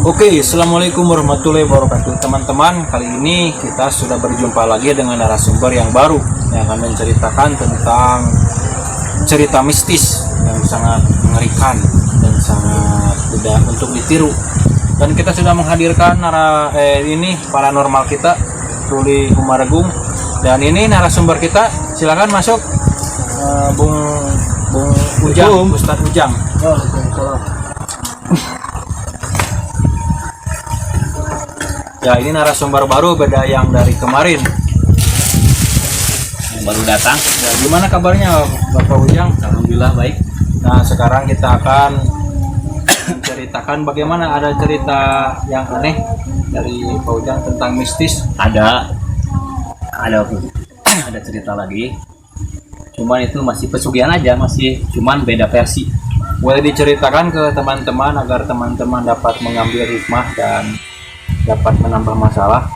Oke, assalamualaikum warahmatullahi wabarakatuh teman-teman. Kali ini kita sudah berjumpa lagi dengan narasumber yang baru yang akan menceritakan tentang cerita mistis yang sangat mengerikan dan sangat tidak untuk ditiru. Dan kita sudah menghadirkan ini paranormal kita, Ruli Humaragung. Dan ini narasumber kita, silakan masuk, Bung Ujang, Ustadz Ujang. Ya, ini narasumber baru, beda yang dari kemarin yang baru datang. ya. Gimana kabarnya Bapak Ujang? Alhamdulillah baik. Nah, sekarang kita akan menceritakan bagaimana ada cerita yang aneh dari Pak Ujang tentang mistis. Ada ada cerita lagi. Cuman itu masih pesugihan aja, masih cuman beda versi. Boleh diceritakan ke teman-teman agar teman-teman dapat mengambil hikmah dan dapat menambah masalah.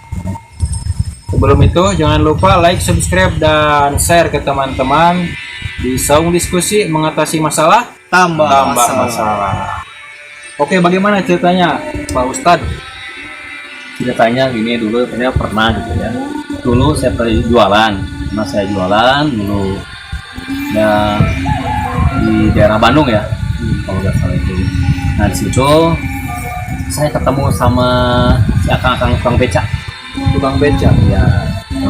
Sebelum itu jangan lupa like, subscribe, dan share ke teman-teman di Saung Diskusi Mengatasi Masalah Tambah masalah. Oke, bagaimana ceritanya Pak Ustadz? Ceritanya gini, dulu saya pernah gitu ya. Dulu saya jualan, dulu ya di daerah Bandung ya, kalau nggak salah itu. Nah di situ saya ketemu sama si akang-akang tukang beca. Tukang beca Ya,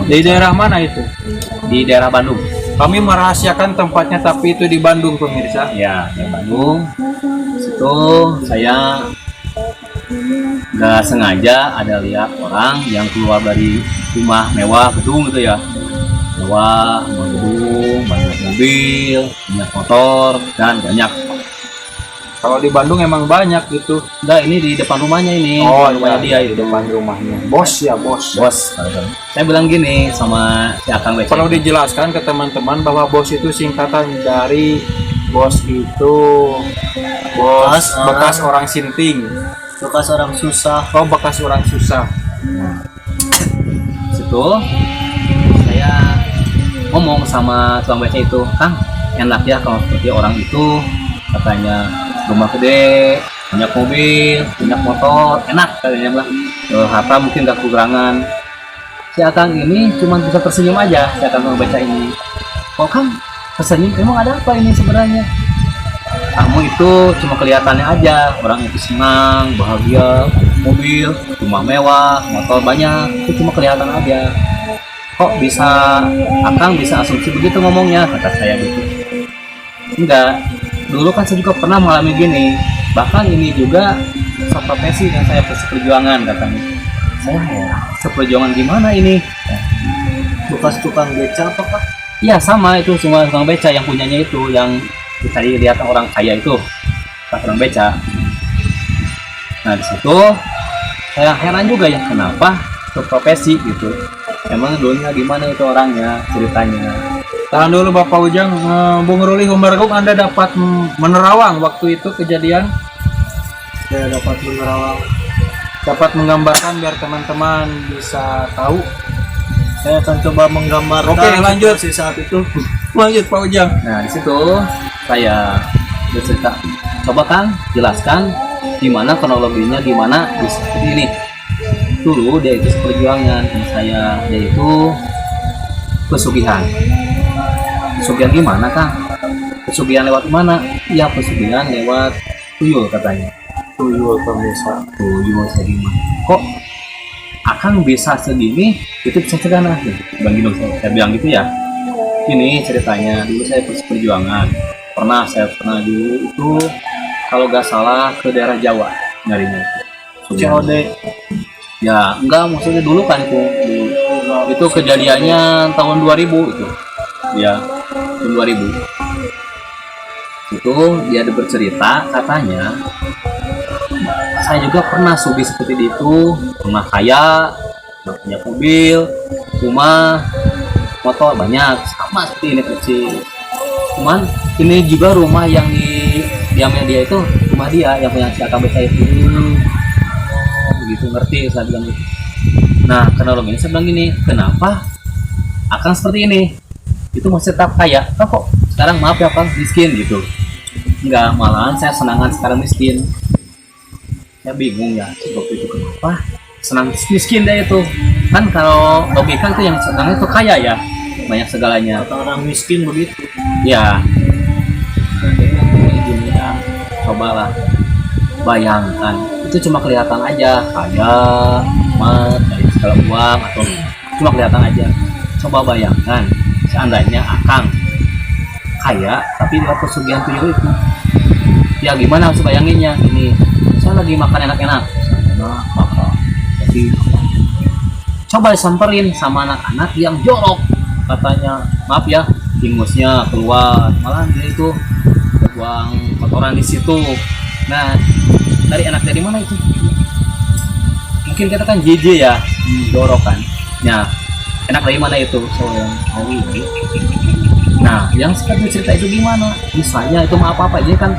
di daerah mana itu? di daerah Bandung. Kami merahasiakan tempatnya, tapi itu di Bandung, pemirsa. Ya, di Bandung. Situ saya nggak sengaja ada lihat orang yang keluar dari rumah mewah gedung gitu ya. Mewah, gedung, banyak mobil, banyak motor, dan banyak. Kalau di Bandung emang banyak gitu. Nah, ini di depan rumahnya ini. Oh, rumahnya iya, dia di itu. depan rumahnya. Bos ya, bos. Bos, saya bilang gini sama si akang beca. Perlu dijelaskan ke teman-teman bahwa bos itu singkatan dari bos itu bos bekas orang sinting. bekas orang susah. Oh, bekas orang susah. Situ saya ngomong sama tukang beca itu, Kang, enak ya kalau seperti orang itu, katanya rumah gede, banyak mobil, banyak motor, enak katanya bilang. Harta mungkin gak kekurangan. Si akang ini cuma bisa tersenyum aja, si akang tukang beca ini. Kok Kang tersenyum, emang ada apa ini sebenarnya? Kamu itu cuma kelihatannya aja, orang itu senang, bahagia, mobil, rumah mewah, motor banyak, itu cuma kelihatan aja. Kok bisa, akang bisa asumsi begitu ngomongnya, kata saya gitu. Enggak, dulu kan saya juga pernah mengalami gini, bahkan ini juga seprofesi yang saya perjuangan katanya. Saya ya, seperjuangan gimana ini? Bekas tukang beca apa Pak? Iya sama, itu cuma tukang beca yang punyanya itu, yang kita lihat orang kaya itu, pas tukang beca. Nah di situ saya heran juga ya, kenapa profesi gitu. Emang dulunya gimana itu orangnya, ceritanya. Tahan dulu Bapak Ujang. Bung Ruli Humaragung, Anda dapat menerawang waktu itu kejadian? Saya dapat menerawang. Dapat menggambarkan biar teman-teman bisa tahu. Saya akan coba menggambarkan. Oke, lanjut. situasi saat itu. Lanjut Pak Ujang. Nah di situ saya bercerita, coba Kang jelaskan gimana kronologinya, gimana bisa seperti ini. Dulu dia itu seperjuangan saya, dia itu pesugihan. Pesugihan gimana Kang? Pesugihan lewat mana? Iya, pesugihan lewat tuyul katanya. Tuyul pemirsa. Tuyul saya gimana? Kok Akang bisa segini? Itu bisa cegana. Bang Gino, saya bilang gitu ya. Ini ceritanya, dulu saya perjuangan. Saya pernah dulu itu kalau nggak salah ke daerah Jawa nyarinya itu. COD. Ya, enggak, maksudnya dulu kan itu. Itu kejadiannya tahun 2000 itu. Ya, tahun 2000. Itu dia ada bercerita katanya, saya juga pernah sugih seperti itu, pernah kaya, punya mobil, rumah, motor banyak, sama seperti ini kecil. Cuman ini juga rumah yang di diamnya dia itu, rumah dia yang punya si akang beca itu. Begitu, ngerti saya bilang gitu. Nah, kronologi ini saya bilang gini, kenapa Akang seperti ini? Itu masih tetap kaya, kok sekarang maaf ya Kang, miskin gitu. Enggak, malahan saya senangan sekarang miskin. saya bingung ya waktu itu kenapa senang miskin dia itu kan. Kalau logika itu yang senang itu kaya ya, banyak segalanya Kata orang miskin begitu. ya. Gini ya, cobalah bayangkan itu cuma kelihatan aja kaya mat dari segala uang atau cuma kelihatan aja. Coba bayangkan seandainya Akang kaya tapi dapat pesugihan tuyul itu, ya gimana harus bayanginnya. Ini saya lagi makan enak-enak, nah maka jadi coba disamperin sama anak-anak yang jorok, katanya maaf ya ingusnya keluar, malah dia itu buang kotoran di situ. Nah dari enak dari mana itu? Mungkin kita kan JJ ya, jorok kan. Nah enak dari mana itu? So ini. Nah yang seperti cerita itu gimana? Misalnya itu mah apa-apa aja kan,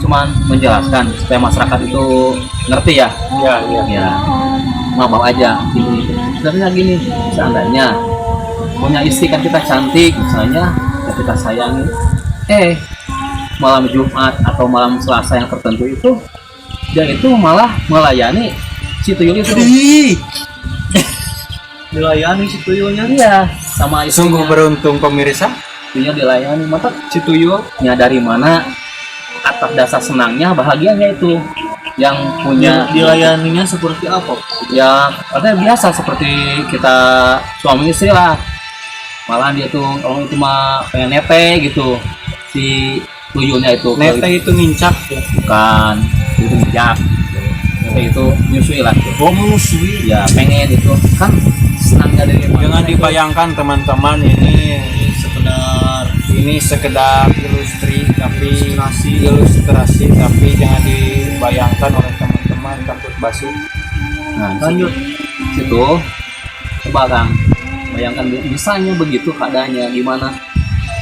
cuman menjelaskan supaya masyarakat itu ngerti ya. Ya mau aja gini. Sebenarnya gini, seandainya punya istri kan kita cantik misalnya, ya kita sayangi, malam Jumat atau malam Selasa yang tertentu itu dia itu malah melayani si tuyul itu. Dilayani si tuyulnya. Iya, sama Sungguh istrinya. beruntung pemirsa. Tuyul dilayani, mata si tuyulnya dari mana atas dasar senangnya bahagianya itu yang punya Dilayaninya seperti apa? ya katanya biasa seperti kita suami istri lah. Malah dia tuh kalau itu mah pengen nete gitu si tuyulnya itu. Nete itu ngincak ya. Bukan itu bijak, nete itu nyusui lah gitu. Oh menyusui. Ya pengen itu kan senangnya dari mana. Jangan dibayangkan teman-teman, ini sekedar ilustrasi tapi jangan dibayangkan oleh teman-teman, takut basuh. Nah Lanjut. situ coba Kang bayangkan misalnya begitu keadaannya gimana,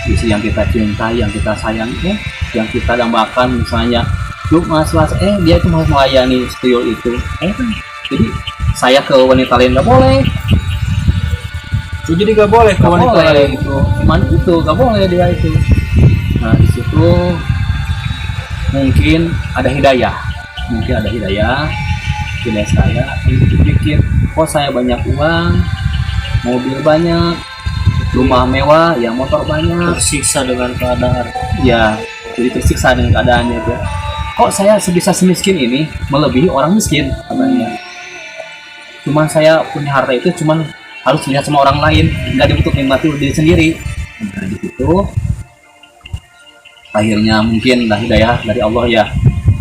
istri yang kita cintai, yang kita sayangi, yang kita dambakan misalnya Jumat Selasa, dia itu mau melayani tuyul itu, jadi saya ke wanita lain nggak boleh. Jadi gak boleh ke wanita lain. Itu cuman itu nggak boleh dia itu. Nah di situ mungkin ada hidayah saya pikir, kok saya banyak uang, mobil banyak, rumah mewah, ya motor banyak, Tersiksa dengan keadaan. ya jadi tersiksa dengan keadaannya itu. Kok saya sebisa semiskin ini melebihi orang miskin katanya. Cuman saya punya harta itu cuman harus lihat sama orang lain, nggak dibutuh nikmati diri sendiri. Nah di situ akhirnya mungkin dah hidayah dari Allah ya.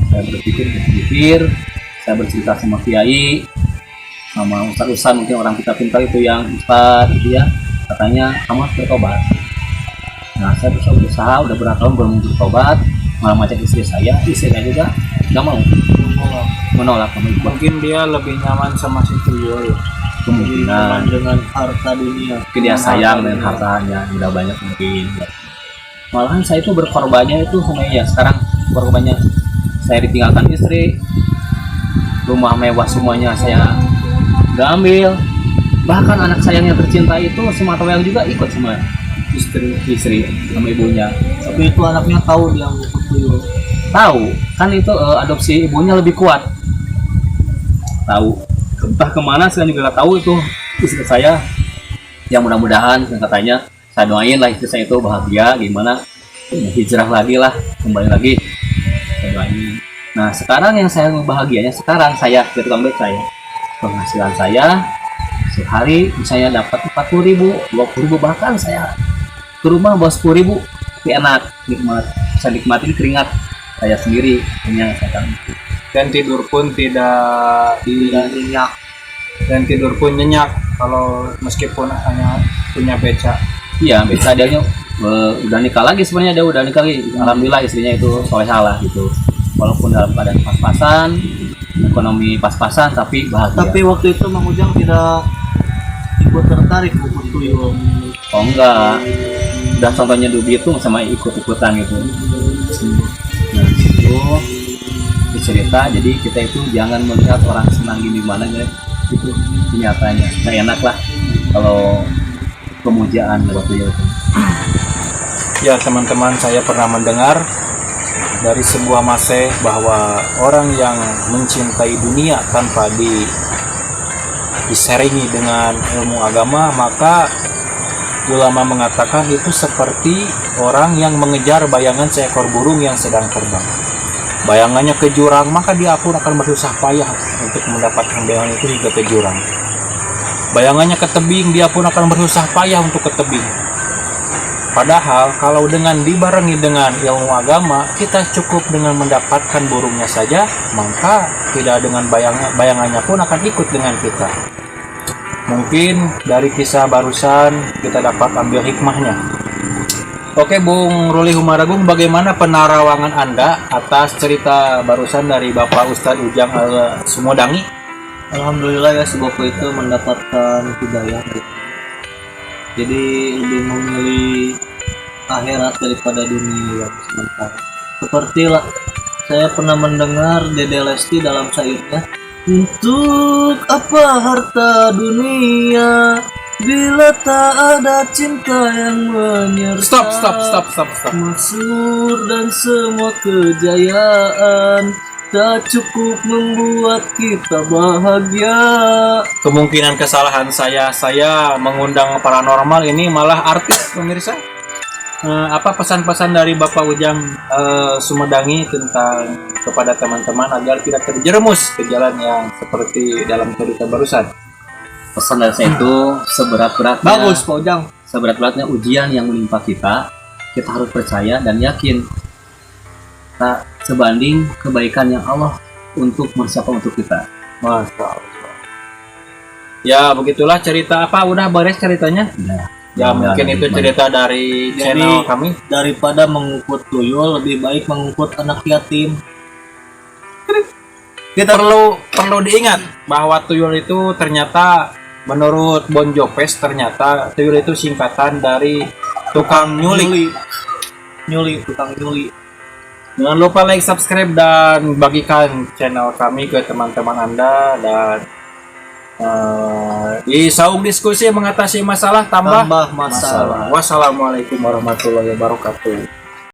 Saya berpikir, saya bercerita sama kiai, sama ustaz-ustaz, mungkin orang kita pintar itu yang ustaz gitu ya, katanya kamu harus bertobat. Nah saya berusaha udah berapa tahun belum bertobat, malah macam istri saya juga nggak mau, menolak kamu ikut. Mungkin dia lebih nyaman sama si tuyul ya. Kemungkinan Dengan harta dunia. mungkin dia sayang dengan hartanya udah banyak mungkin. Malahan saya itu berkorbannya itu sama ya, sekarang berkorbannya saya ditinggalkan istri, rumah mewah semuanya saya udah ambil, bahkan anak sayang yang tercinta itu semata wayang juga ikut sama istri sama ibunya. Tapi itu anaknya tahu dia ngikut tuyul. Tahu kan itu adopsi ibunya lebih kuat, tahu entah kemana saya juga nggak tahu itu istri saya. Yang mudah-mudahan katanya saya doain lah istri saya itu bahagia, gimana hijrah lagi lah, kembali lagi saya doain. Nah sekarang yang saya bahagianya sekarang saya jadi tukang becak saya, penghasilan saya sehari misalnya dapat 40.000, 20.000, bahkan saya ke rumah bawa 10.000, tapi enak, nikmat, bisa nikmatin keringat saya sendiri, punya saya. Dan tidur pun tidak nyenyak. Dan tidur pun nyenyak kalau meskipun hanya punya becak. Iya, becak dia udah nikah lagi sebenarnya, dia udah nikah lagi. Alhamdulillah istrinya itu solehah lah gitu. Walaupun dalam keadaan pas-pasan, ekonomi pas-pasan, tapi bahagia. Tapi waktu itu Mang Ujang tidak ikut tertarik ikut tuyul. Oh enggak, udah contohnya dubi itu sama ikut-ikutan gitu. Nah situ cerita, jadi kita itu jangan melihat orang senang gini mana guys, itu kenyataannya nggak enak lah kalau pemujaan waktu itu. Ya teman-teman, saya pernah mendengar dari sebuah maseh bahwa orang yang mencintai dunia tanpa diseringi dengan ilmu agama, maka ulama mengatakan itu seperti orang yang mengejar bayangan seekor burung yang sedang terbang. Bayangannya ke jurang, maka dia pun akan bersusah payah untuk mendapatkan bayangan itu hingga ke jurang. Bayangannya ke tebing, dia pun akan bersusah payah untuk ke tebing. Padahal kalau dengan dibarengi dengan ilmu agama, kita cukup dengan mendapatkan burungnya saja, maka tidak dengan bayangannya pun akan ikut dengan kita. Mungkin dari kisah barusan kita dapat ambil hikmahnya. Oke, Bung Ruli Humaragung, bagaimana penerawangan Anda atas cerita barusan dari Bapak Ustadz Ujang Sumodangi? Alhamdulillah ya, si Bopo itu mendapatkan hidayah. Jadi lebih memilih akhirat daripada dunia yang sementara. Sepertilah saya pernah mendengar Dede Lesti dalam syairnya, untuk apa harta dunia bila tak ada cinta yang menyertai. Stop. Mesur dan semua kejayaan tak cukup membuat kita bahagia. Kemungkinan kesalahan saya mengundang paranormal ini malah artis, pemirsa. Apa pesan-pesan dari Bapak Ujang Sumedangi tentang kepada teman-teman agar tidak terjerumus ke jalan yang seperti dalam cerita barusan? Pesan dari saya itu seberat-beratnya. Bagus, Pak Ujang. Seberat-beratnya ujian yang menimpa kita harus percaya dan yakin. Tak sebanding kebaikan yang Allah untuk persiapan untuk kita. Masya Allah. Ya begitulah cerita apa, udah beres ceritanya? Ya mungkin itu cerita dari channel kami. Daripada mengungkut tuyul, lebih baik mengungkut anak yatim. Kita perlu diingat bahwa tuyul itu ternyata menurut Bon Jopes, ternyata tuyul itu singkatan dari tukang nyulik. Tukang nyuli. Jangan lupa like, subscribe, dan bagikan channel kami ke teman-teman Anda. Dan di saung diskusi mengatasi masalah tambah Masalah. Wassalamualaikum warahmatullahi wabarakatuh.